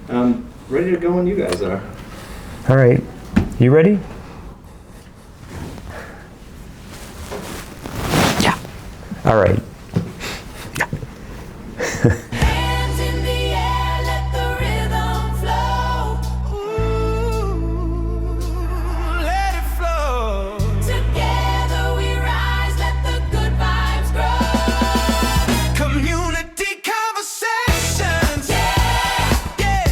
Ready to go when you guys are. All right. You ready? Yeah. All right. Hands in the air, let the rhythm flow. Ooh, let it flow. Together we rise, let the good vibes grow. Community conversations. Yeah, yeah.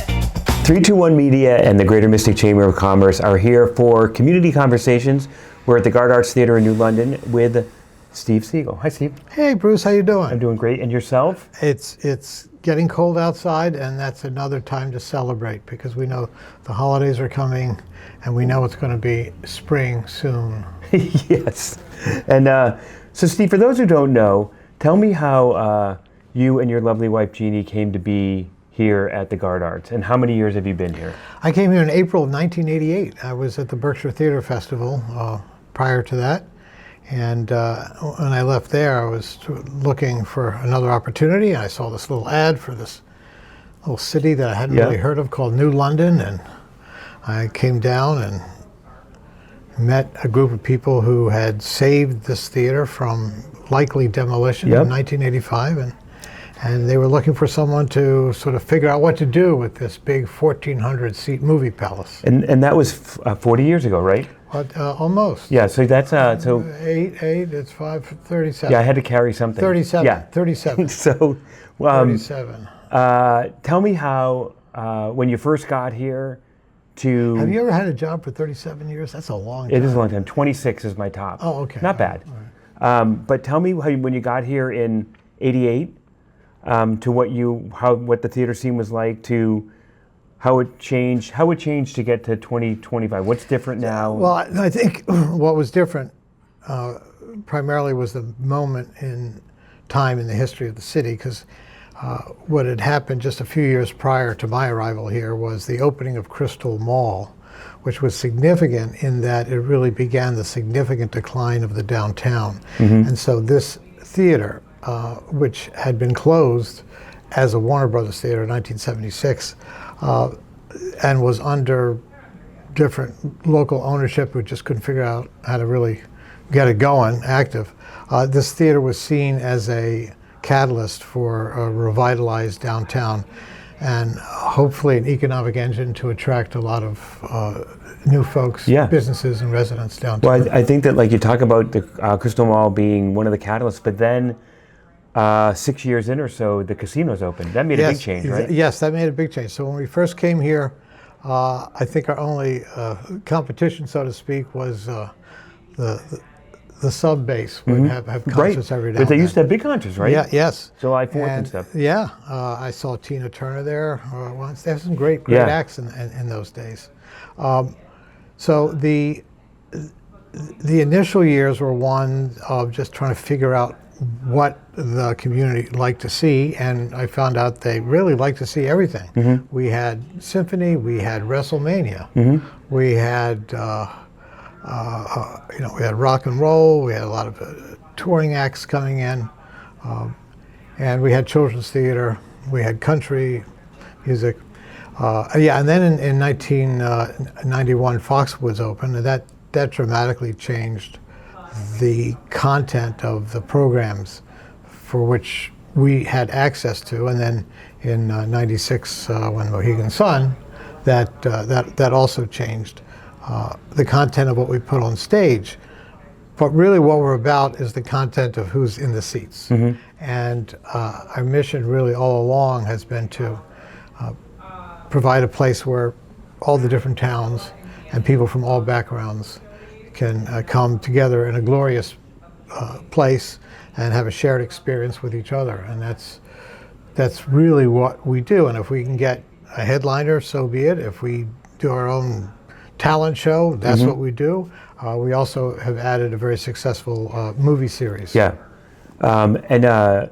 321 Media and the Greater Mystic Chamber of Commerce are here for Community Conversations. We're at the Garde Arts Theater in New London with Steve Sigel. Hi, Steve. Hey, Bruce, how you doing? I'm doing great. And yourself? It's getting cold outside, and that's another time to celebrate because we know the holidays are coming, and we know it's going to be spring soon. Yes. And so, Steve, for those who don't know, tell me how you and your lovely wife, Jeannie, came to be here at the Garde Arts, and how many years have you been here? I came here in April of 1988. I was at the Berkshire Theater Festival prior to that. And when I left there, I was looking for another opportunity. And I saw this little ad for this little city that I hadn't really heard of called New London. And I came down and met a group of people who had saved this theater from likely demolition in 1985. And they were looking for someone to sort of figure out what to do with this big 1,400-seat movie palace. And that was 40 years ago, right? Almost. Yeah, so that's so 8, it's 37. yeah, I had to carry something. 37. Yeah. 37. So 37. tell me how when you first got here to Have you ever had a job for 37 years? That's a long time. It is a long time. 26 is my top. Oh, okay. Not bad. But tell me how when you got here in '88 to what the theater scene was like, to how it changed to get to 2025. What's different now? Well, I think what was different primarily was the moment in time in the history of the city, because what had happened just a few years prior to my arrival here was the opening of Crystal Mall, which was significant in that it really began the significant decline of the downtown. And so this theater, which had been closed as a Warner Brothers theater in 1976, and was under different local ownership, we just couldn't figure out how to really get it going, active. This theater was seen as a catalyst for a revitalized downtown and hopefully an economic engine to attract a lot of new folks, businesses and residents downtown. Well, I think that, like, you talk about the Crystal Mall being one of the catalysts, but then 6 years in or so, the casinos opened. That made a big change, right? Yes, that made a big change. So when we first came here, I think our only competition, so to speak, was the sub base would have concerts every day. But they used to have big concerts, right? Yeah, yes. July 4th and stuff. Yeah, I saw Tina Turner there once. They have some great acts in those days. So the initial years were one of just trying to figure out what the community liked to see, and I found out they really liked to see everything. We had symphony, we had WrestleMania, we had we had rock and roll, we had a lot of touring acts coming in, and we had children's theater, we had country music. And then in 1991, Foxwoods opened, and that dramatically changed the content of the programs for which we had access to. And then in '96, when Mohegan Sun, that also changed the content of what we put on stage. But really what we're about is the content of who's in the seats. And our mission really all along has been to provide a place where all the different towns and people from all backgrounds can come together in a glorious place and have a shared experience with each other. And that's really what we do. And if we can get a headliner, so be it. If we do our own talent show, that's what we do. We also have added a very successful movie series. Yeah, and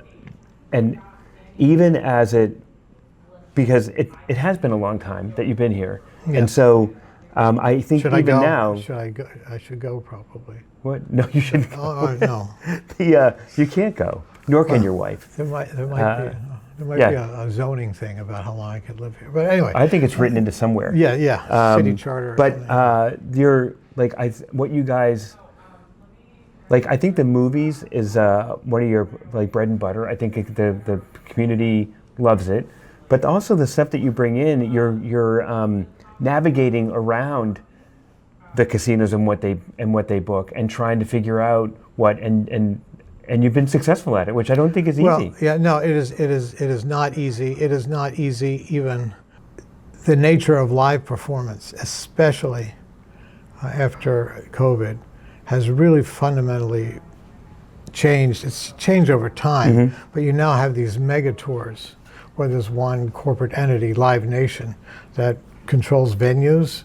even as because it has been a long time that you've been here, and so I think should even I go? now, Should I go? I should go probably. What? No, you shouldn't. Oh no. You can't go. Nor can your wife. There might be. There might Yeah. be a zoning thing about how long I could live here. But anyway, I think it's written into somewhere. yeah, city charter. Or But something. you're like what you guys like. I think the movies is one of your like bread and butter. I think the community loves it, but also the stuff that you bring in, you're navigating around the casinos and what they book and trying to figure out what and you've been successful at it, which I don't think is easy. Well, yeah, no, it is not easy. It is not easy even the nature of live performance, especially after COVID, has really fundamentally changed. It's changed over time, but you now have these mega tours where there's one corporate entity, Live Nation, that controls venues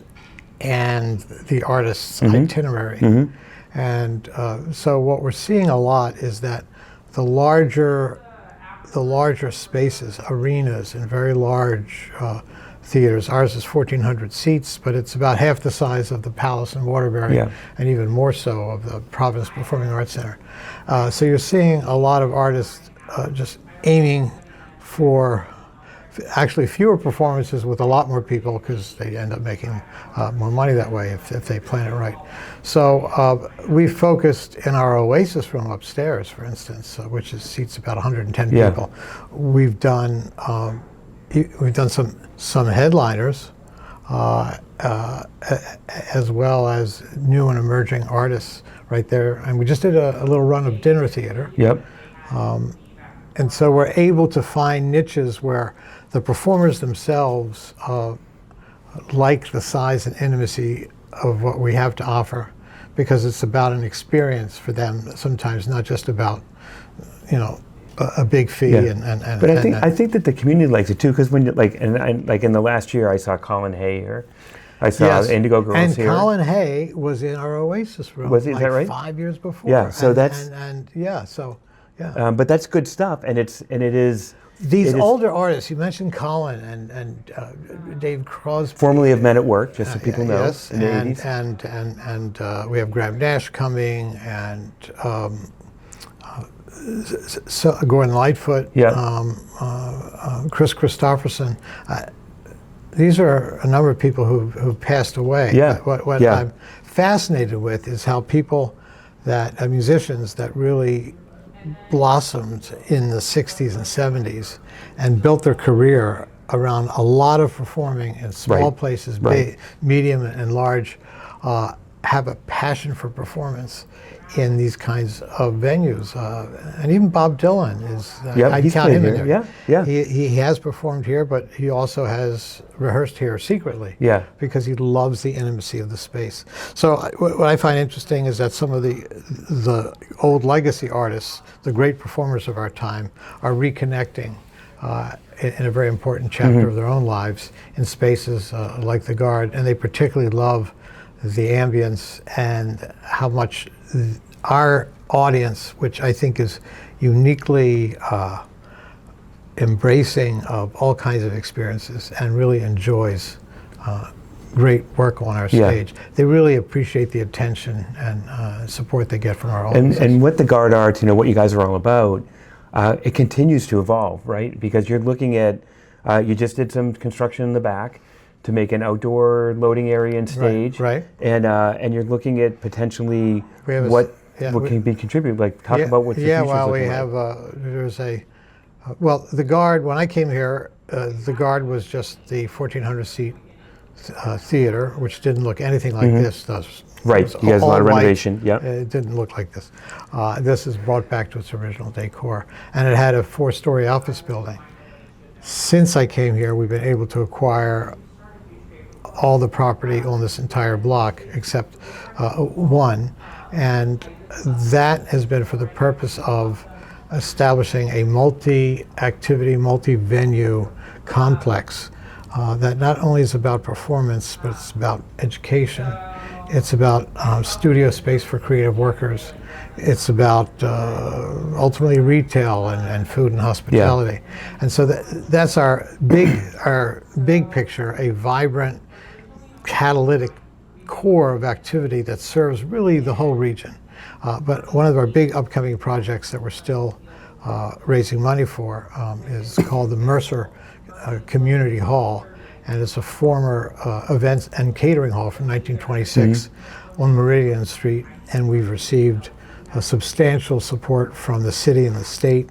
and the artist's itinerary. And so what we're seeing a lot is that the larger spaces, arenas, and very large theaters. Ours is 1,400 seats, but it's about half the size of the Palace in Waterbury, and even more so of the Providence Performing Arts Center. So you're seeing a lot of artists just aiming for actually fewer performances with a lot more people because they end up making more money that way if they plan it right. So we focused in our Oasis room upstairs, for instance, which seats about 110 people. We've done some headliners as well as new and emerging artists right there, and we just did a little run of dinner theater. And so we're able to find niches where the performers themselves like the size and intimacy of what we have to offer, because it's about an experience for them sometimes, not just about, a big fee. But I think that the community likes it too, because when like in the last year I saw Colin Hay here. I saw Indigo Girls here. And Colin Hay was in our Oasis room. Was he? Is that right? 5 years before. Yeah. So Yeah. but that's good stuff, and it is. These older artists, you mentioned Colin and Dave Crosby. Formerly of Men at Work, just so people know. Yes, in the and 80s. we have Graham Nash coming, and Gordon Lightfoot, Chris Christopherson. These are a number of people who've passed away. What I'm fascinated with is how people musicians that really blossomed in the 60s and 70s and built their career around a lot of performing in small places, big, medium, and large, have a passion for performance in these kinds of venues. And even Bob Dylan is, I'd count him in there. He has performed here, but he also has rehearsed here secretly because he loves the intimacy of the space. So what I find interesting is that some of the old legacy artists, the great performers of our time, are reconnecting in a very important chapter of their own lives in spaces like the Garde, and they particularly love the ambience and how much our audience, which I think is uniquely embracing of all kinds of experiences and really enjoys great work on our stage. They really appreciate the attention and support they get from our audience. And what the Garde Arts, what you guys are all about, it continues to evolve, right? Because you're looking at, you just did some construction in the back to make an outdoor loading area and stage, and you're looking at potentially what can be contributed. Like talk about what the future's looking like. Well, the Garde. When I came here, the Garde was just the 1,400 seat theater, which didn't look anything like this does. Right, you guys a lot of renovation. It didn't look like this. This is brought back to its original decor, and it had a 4-story office building. Since I came here, we've been able to acquire all the property on this entire block except one, and that has been for the purpose of establishing a multi-activity, multi-venue complex that not only is about performance, but it's about education. It's about studio space for creative workers. It's about ultimately retail and food and hospitality. And so that's our big picture, a vibrant, catalytic core of activity that serves really the whole region. But one of our big upcoming projects that we're still raising money for is called the Mercer Community Hall, and it's a former events and catering hall from 1926 on Meridian Street, and we've received substantial support from the city and the state,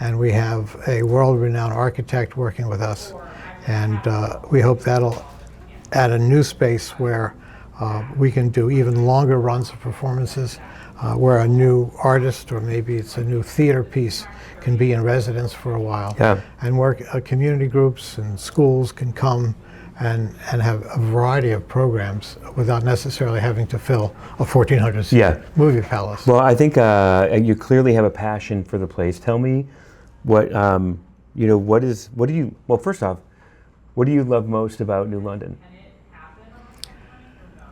and we have a world-renowned architect working with us, and we hope that'll add a new space where we can do even longer runs of performances, where a new artist or maybe it's a new theater piece can be in residence for a while, and where community groups and schools can come and have a variety of programs without necessarily having to fill a 1,400-seat movie palace. Well, I think you clearly have a passion for the place. Tell me what, well, first off, what do you love most about New London?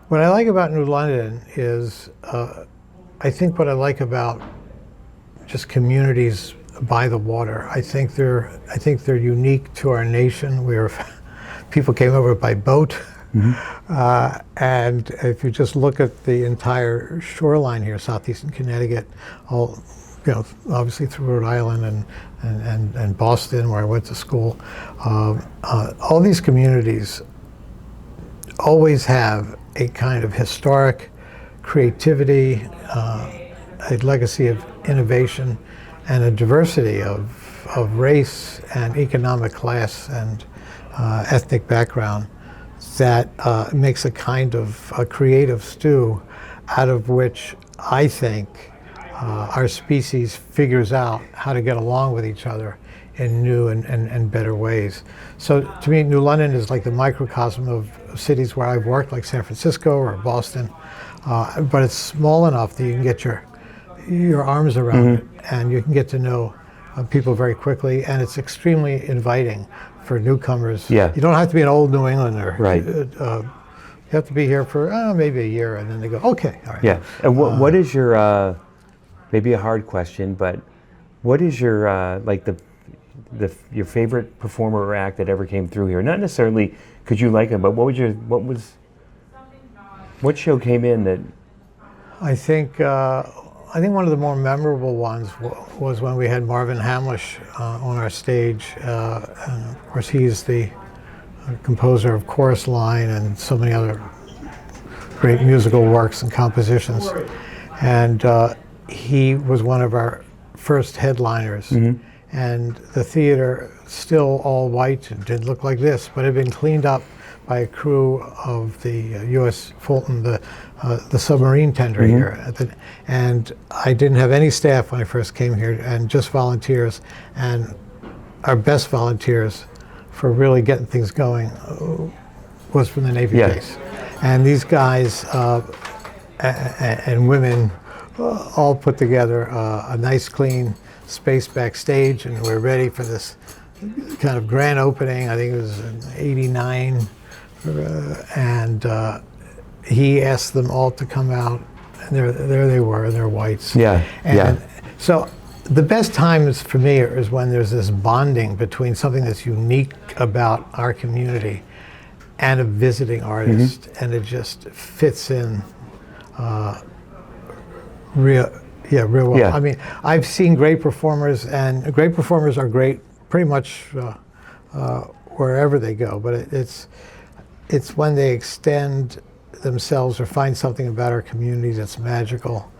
What I like about New London is, I think what I like about just communities by the water. I think they're unique to our nation. People came over by boat, and if you just look at the entire shoreline here, southeastern Connecticut, all obviously through Rhode Island and Boston, where I went to school, all these communities always have a kind of historic creativity, a legacy of innovation, and a diversity of race and economic class and ethnic background that makes a kind of a creative stew out of which I think our species figures out how to get along with each other in new and better ways. So to me, New London is like the microcosm of cities where I've worked, like San Francisco or Boston, but it's small enough that you can get your arms around it, and you can get to know people very quickly, and it's extremely inviting for newcomers. You don't have to be an old New Englander. Right. You have to be here for maybe a year, and then they go, okay, all right. Yeah. And what is your, maybe a hard question, but what is your, like your favorite performer or act that ever came through here? Not necessarily because you like them, but what show came in that? I think one of the more memorable ones was when we had Marvin Hamlish on our stage. And of course, he's the composer of Chorus Line and so many other great musical works and compositions. And he was one of our first headliners. And the theater, still all white, and didn't look like this, but had been cleaned up by a crew of the U.S. Fulton, the submarine tender here. And I didn't have any staff when I first came here, and just volunteers. And our best volunteers for really getting things going was from the Navy base. And these guys and women all put together a nice, clean space backstage, and we're ready for this kind of grand opening. I think it was in '89. And he asked them all to come out, and there they were in their whites. So the best times for me is when there's this bonding between something that's unique about our community and a visiting artist, and it just fits in real well. I mean, I've seen great performers, and great performers are great pretty much wherever they go, but it's when they extend themselves or find something about our community that's magical,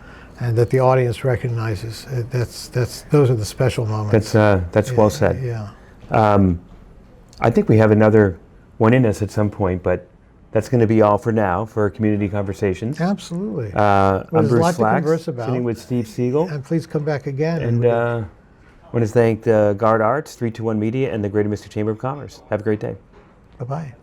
and that the audience recognizes. Those are the special moments. That's well said. I think we have another one in us at some point, but that's going to be all for now for Community Conversations. Absolutely. I'm Bruce Flax, about. sitting with Steve Sigel. And please come back again. And I want to thank Garde Arts, 321 Media, and the Greater Mystic Chamber of Commerce. Have a great day. Bye-bye.